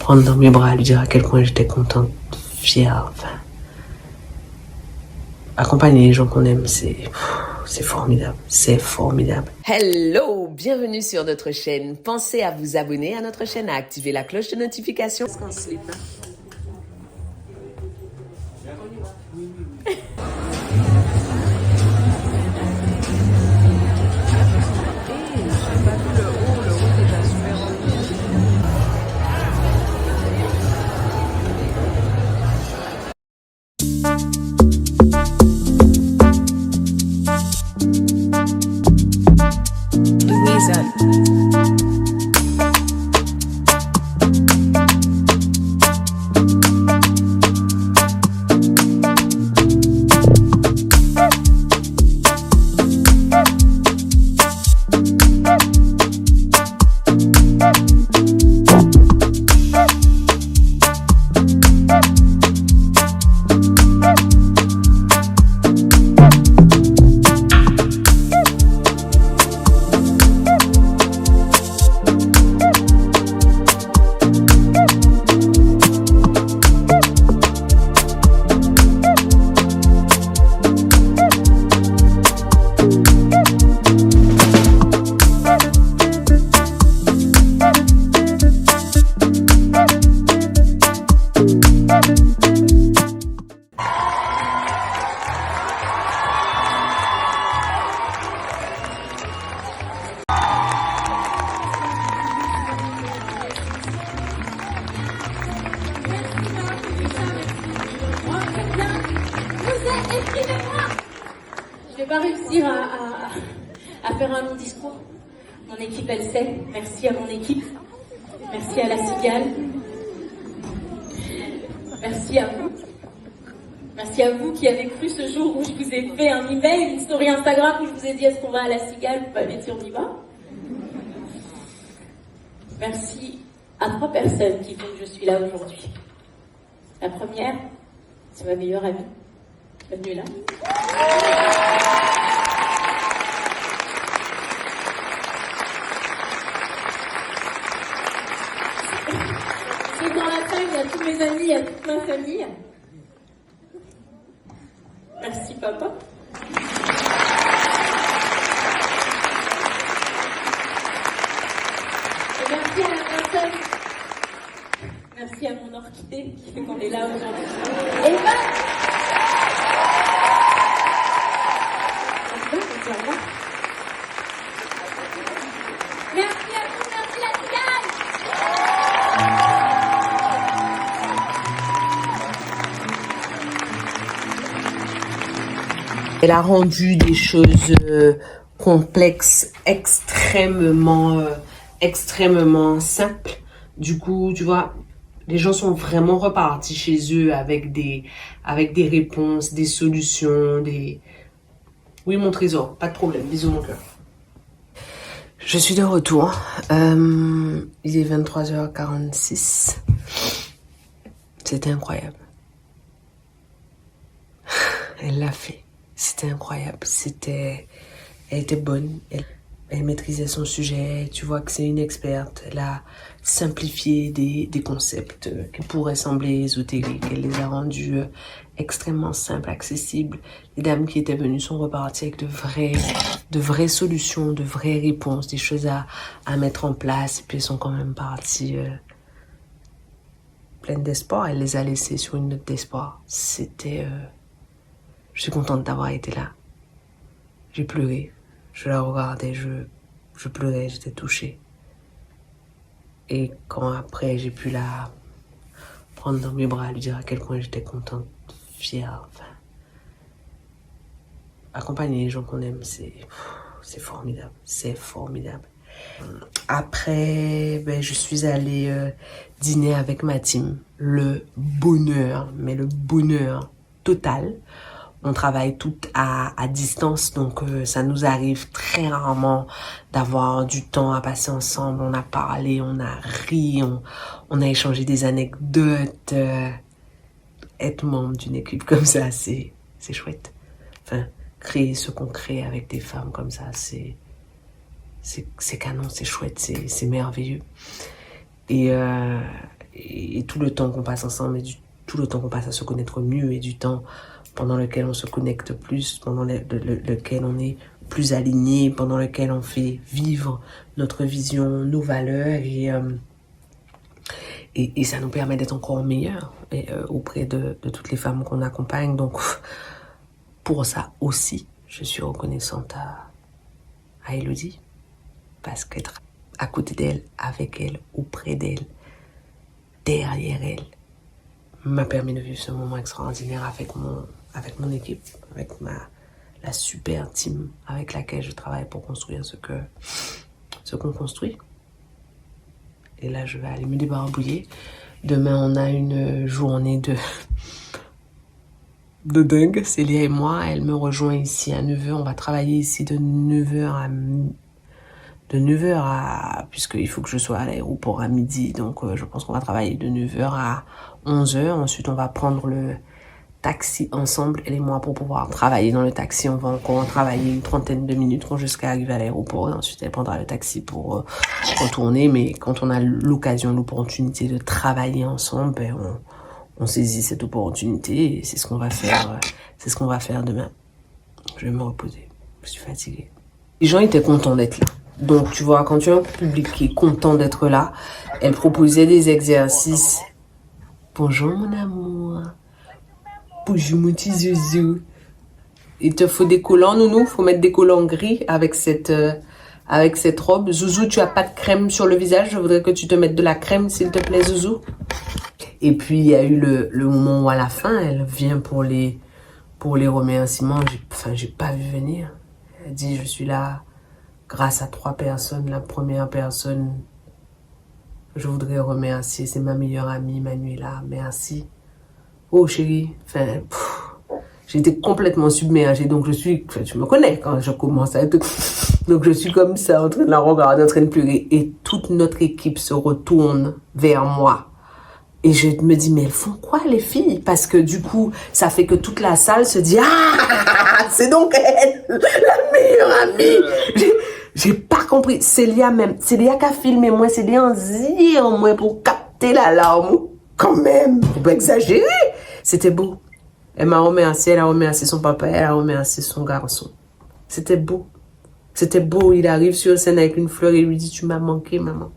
prendre dans mes bras, lui dire à quel point j'étais contente, fière, enfin. Accompagner les gens qu'on aime, c'est formidable, c'est formidable. Hello, bienvenue sur notre chaîne. Pensez à vous abonner à notre chaîne, à activer la cloche de notification. Est-ce qu'on slip, hein? Je vais pas réussir à faire un long discours. Mon équipe, elle sait. Merci à mon équipe. Merci à la Cigale. Merci à vous. Merci à vous qui avez cru ce jour où je vous ai fait un email, une story Instagram où je vous ai dit est-ce qu'on va à la Cigale? Vous m'avez dit on y va. Merci à 3 personnes qui font que je suis là aujourd'hui. La première, c'est ma meilleure amie. Bienvenue là. C'est dans la salle, il y a tous mes amis, il y a toute ma famille. Merci papa. Et merci à la personne. Merci à mon orchidée qui fait qu'on est là aujourd'hui. Et Eva. Merci à vous, merci la Cigale. Elle a rendu des choses complexes extrêmement simples. Du coup, tu vois, les gens sont vraiment repartis chez eux avec des réponses, des solutions, des... Oui, mon trésor, pas de problème, bisous mon cœur. Je suis de retour. Il est 23h46. C'était incroyable. Elle l'a fait. C'était incroyable. Elle était bonne. Elle maîtrisait son sujet. Tu vois que c'est une experte. Elle a simplifié des concepts qui pourraient sembler ésotériques. Elle les a rendus extrêmement simples, accessibles. Les dames qui étaient venues sont reparties avec de vraies solutions, de vraies réponses, des choses à mettre en place. Et puis elles sont quand même parties pleines d'espoir. Elle les a laissées sur une note d'espoir. Je suis contente d'avoir été là. J'ai pleuré. Je la regardais, je pleurais, j'étais touchée. Et quand après j'ai pu la prendre dans mes bras, lui dire à quel point j'étais contente, fière, enfin. Accompagner les gens qu'on aime, c'est formidable, c'est formidable. Après, je suis allée dîner avec ma team. Le bonheur, mais le bonheur total. On travaille toutes à distance, donc ça nous arrive très rarement d'avoir du temps à passer ensemble. On a parlé, on a ri, on a échangé des anecdotes. Être membre d'une équipe comme ça, c'est chouette. Enfin, créer ce qu'on crée avec des femmes comme ça, c'est canon, c'est chouette, c'est merveilleux. Et et tout le temps qu'on passe ensemble, tout le temps qu'on passe à se connaître mieux, et du temps pendant lequel on se connecte plus, pendant lequel on est plus aligné, pendant lequel on fait vivre notre vision, nos valeurs, et ça nous permet d'être encore meilleurs auprès de toutes les femmes qu'on accompagne. Donc pour ça aussi, je suis reconnaissante à Elodie, parce qu'être à côté d'elle, avec elle, auprès d'elle, derrière elle, m'a permis de vivre ce moment extraordinaire avec mon équipe, avec la super team avec laquelle je travaille pour construire ce qu'on construit. Et là, je vais aller me débarbouiller. Demain, on a une journée de dingue, Célia et moi. Elle me rejoint ici à 9h. On va travailler ici de 9h puisqu'il faut que je sois à l'aéroport à midi. Donc, je pense qu'on va travailler de 9h à 11h. Ensuite, on va prendre le taxi ensemble, elle et moi, pour pouvoir travailler dans le taxi. On va encore travailler une trentaine de minutes jusqu'à arriver à l'aéroport. Et ensuite, elle prendra le taxi pour retourner. Mais quand on a l'occasion, l'opportunité de travailler ensemble, ben on saisit cette opportunité, et c'est ce qu'on va faire. C'est ce qu'on va faire demain. Je vais me reposer. Je suis fatiguée. Les gens étaient contents d'être là. Donc, tu vois, quand tu as un public qui est content d'être là, elle proposait des exercices. Bonjour, mon amour. Bonjour, mon petit zouzou. Il te faut des collants, nounou. Faut mettre des collants gris avec cette robe. Zouzou, tu as pas de crème sur le visage. Je voudrais que tu te mettes de la crème, s'il te plaît, Zouzou. Et puis, il y a eu le moment où, à la fin, elle vient pour les remerciements. J'ai pas vu venir. Elle dit, je suis là grâce à 3 personnes. La première personne, je voudrais remercier, c'est ma meilleure amie, Manuela. Merci. Oh, chérie. J'ai été complètement submergée. Donc, tu me connais quand je commence à être... Donc, je suis comme ça, en train de la regarder, en train de pleurer. Et toute notre équipe se retourne vers moi. Et je me dis, mais elles font quoi, les filles? Parce que du coup, ça fait que toute la salle se dit, ah, c'est donc elle, la meilleure amie. J'ai pas compris. Célia qui a filmé, moi, Célia en zire, moi, pour capter la larme. Quand même, faut pas exagérer. C'était beau. Elle m'a remercié, elle a remercié son papa, elle a remercié son garçon. C'était beau. C'était beau. Il arrive sur scène avec une fleur et lui dit, tu m'as manqué, maman.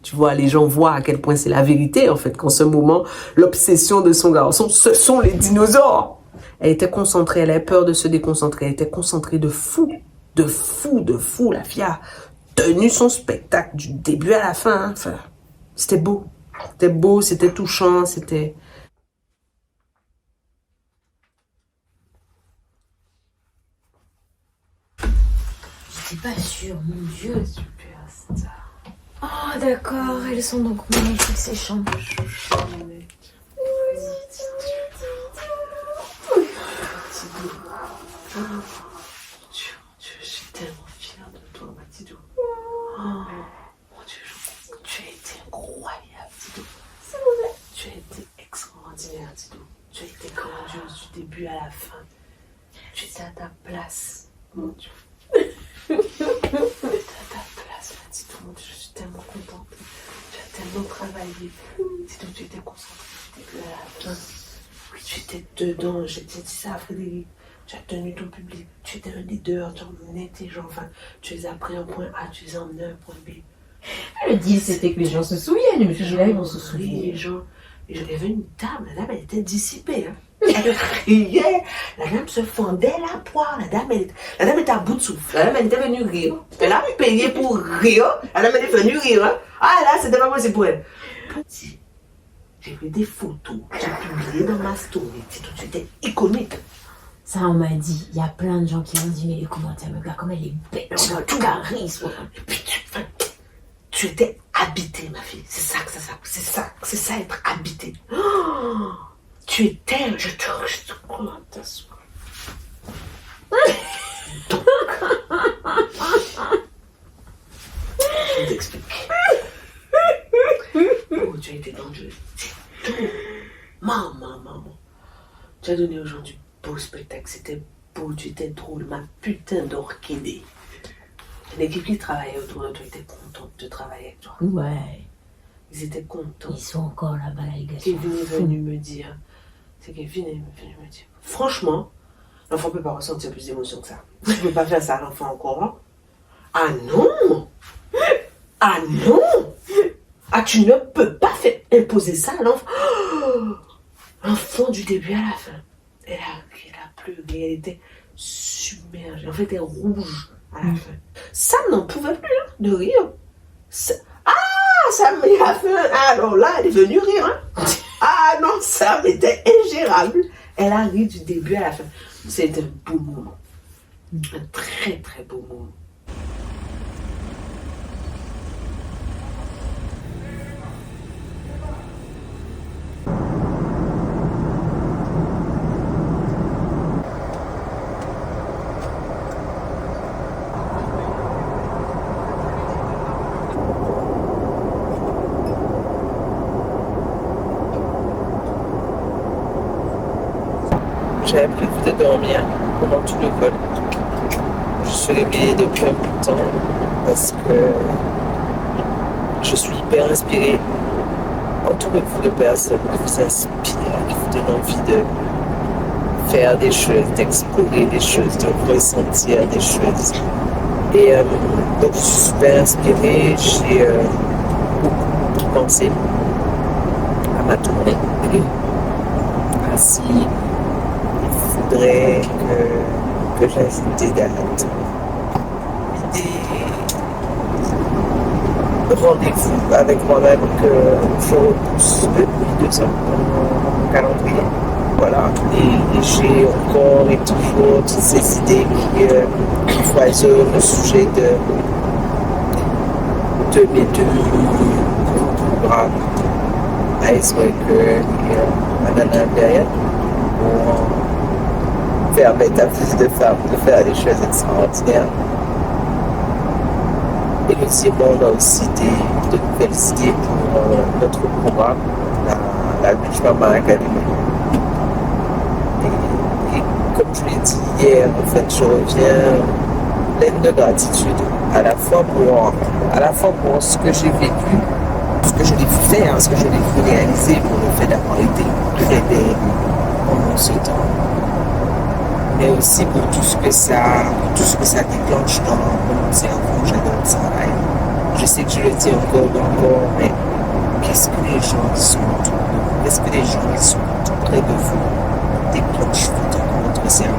Tu vois, les gens voient à quel point c'est la vérité, en fait, qu'en ce moment, l'obsession de son garçon, ce sont les dinosaures. Elle était concentrée, elle avait peur de se déconcentrer, elle était concentrée de fou. De fou. La fille a tenu son spectacle du début à la fin. Hein. Enfin, c'était beau. C'était beau, c'était touchant, c'était... J'étais pas sûre, mon Dieu. Super, ça. Oh, d'accord, elles sont donc magnifiques, ces chambres. Je suis tellement fière de toi, Matidou. Oh, mon Dieu, tu as été incroyable, Tidou. C'est vrai. Tu as été extraordinaire, Tidou. Tu as été grandiose du début à la fin. Tu étais à ta place, mon Dieu. Tu étais à ta place, Matidou, mon Dieu, je suis tellement contente. Tu as tellement travaillé. Tidou, tu étais concentrée du début à la fin. Oui, tu étais dedans. J'ai dit ça à Frédéric. Tu as tenu ton public, tu étais un leader, tu emmenais tes gens, enfin, tu les as pris un point A, tu les as emmenés un point B. Le deal, c'était que les gens se souviennent, mais je là, ils vont se souvenir. Les gens, et j'avais vu une dame, la dame, elle était dissipée, hein. Elle riait, la dame se fendait la poire, la dame était à bout de souffle, la dame, elle était venue rire, elle a payé pour rire, la dame, elle est venue rire, hein. Ah là, c'était pas possible pour elle. J'ai pris des photos, j'ai publié dans ma story, tu étais iconique. Ça, on m'a dit, il y a plein de gens qui ont dit, mais les commentaires, mais regarde comme elle est belle, on a tout charisme. Et puis tu étais habitée, ma fille. C'est ça être habitée. Oh, tu étais, je te comment t'asseoir. Donc, je vais t'expliquer. Oh, tu as été dangereuse. C'est tout. Maman. Tu as donné aux gens du beau spectacle, c'était beau, tu étais drôle, ma putain d'orchidée. L'équipe qui travaillait autour de toi était contente de travailler avec toi. Ouais. Ils étaient contents. Ils sont encore là-bas, les gars. Kevin est venu me dire. C'est Kevin est venu me dire. Franchement, l'enfant ne peut pas ressentir plus d'émotion que ça. Tu ne peux pas faire ça à l'enfant encore. Hein? Ah non! Ah non! Ah, tu ne peux pas imposer ça à l'enfant. Oh, l'enfant du début à la fin. Elle a pleuré, elle était submergée. En fait, elle est rouge à la fin. Sam n'en pouvait plus hein, de rire. Sam a fait. Alors là, elle est venue rire. Hein. Ah non, Sam était ingérable. Elle a ri du début à la fin. C'était un beau moment. Un très très beau moment. J'avais prévu de dormir pendant tout le vol. Je suis réveillée depuis un bout de temps parce que je suis hyper inspirée. Entourez-vous de personnes qui vous inspirent, qui vous donnent envie de faire des choses, d'explorer des choses, de ressentir des choses. Et donc je suis super inspirée, j'ai beaucoup pensé à ma tournée. Ainsi, il faudrait que j'ajoute des dates, des rendez-vous avec moi-même que je repousse depuis 2 ans dans mon calendrier. Voilà, et j'ai encore et toujours toutes ces idées qui foisonnent au sujet de mes 2 programmes, Icebreaker et Banana Imperial, pour permettre à plus de femmes de faire des choses extraordinaires. Et aussi, on a aussi de nouvelles idées pour notre programme, la Beach Mama Academy. Et comme je l'ai dit hier, en fait, je reviens pleine de gratitude, à la fois pour ce que j'ai vécu, ce que je l'ai vu faire, ce que je l'ai vu réaliser, pour le fait d'avoir été réveillée pendant ce temps, mais aussi pour tout ce que ça déclenche dans mon cerveau. J'adore ça. Je sais que je le dis encore, mais qu'est-ce que les gens qui sont autour de vous, qu'est-ce que les gens qui sont tout près de vous déclenchent dans votre cerveau?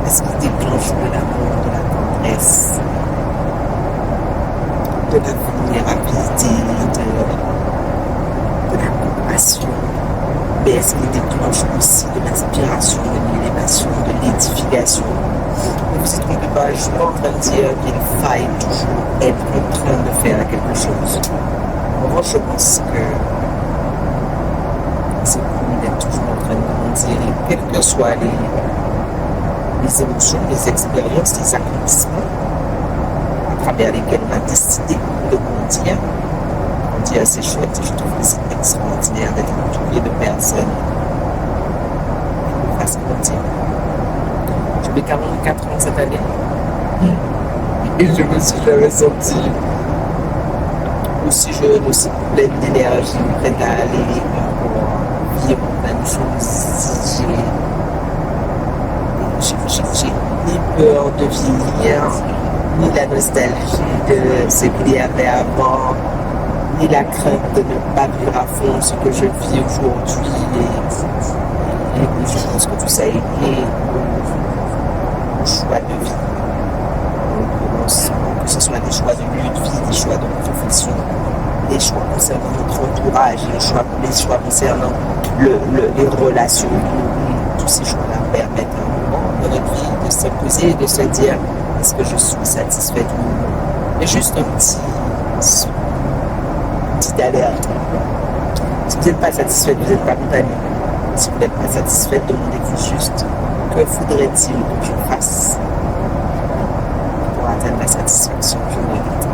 Est-ce qu'ils déclenchent de l'amour, de la tendresse, de la vulnérabilité, de la compassion? Mais est-ce qu'il déclenche aussi de l'inspiration, de l'élévation, de l'édification? Ne vous y trompez pas, je ne suis pas en train de dire qu'il faille toujours être en train de faire quelque chose. En revanche, je pense que c'est cool d'être toujours en train de grandir, et quelles que soient les émotions, les expériences, les accomplissements à travers lesquels on a décidé de grandir. C'est chouette, je trouve que c'est extraordinaire d'être entouré de personnes qui nous fassent grandir. Je vais 44 ans cette année et je me suis jamais senti aussi jeune, aussi pleine d'énergie, prête à aller vivre plein de choses. J'ai ni peur de vieillir, ni la nostalgie de ce qu'il y avait avant, ni la crainte de ne pas vivre à fond ce que je vis aujourd'hui. Et je pense que tout ça est lié au choix de vie. Que ce soit des choix de lieu de vie, des choix de profession, des choix concernant notre entourage, les choix concernant les relations. Tous ces choix-là permettent à un moment de notre vie de se poser et de se dire: est-ce que je suis satisfaite ou non? Mais juste un petit d'alerte. Si vous n'êtes pas satisfaite, vous n'êtes pas condamné. Si vous n'êtes pas satisfaite, demandez-vous juste: que faudrait-il que je fasse pour atteindre la satisfaction que je mérite?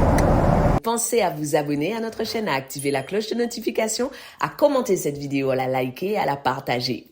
Pensez à vous abonner à notre chaîne, à activer la cloche de notification, à commenter cette vidéo, à la liker, à la partager.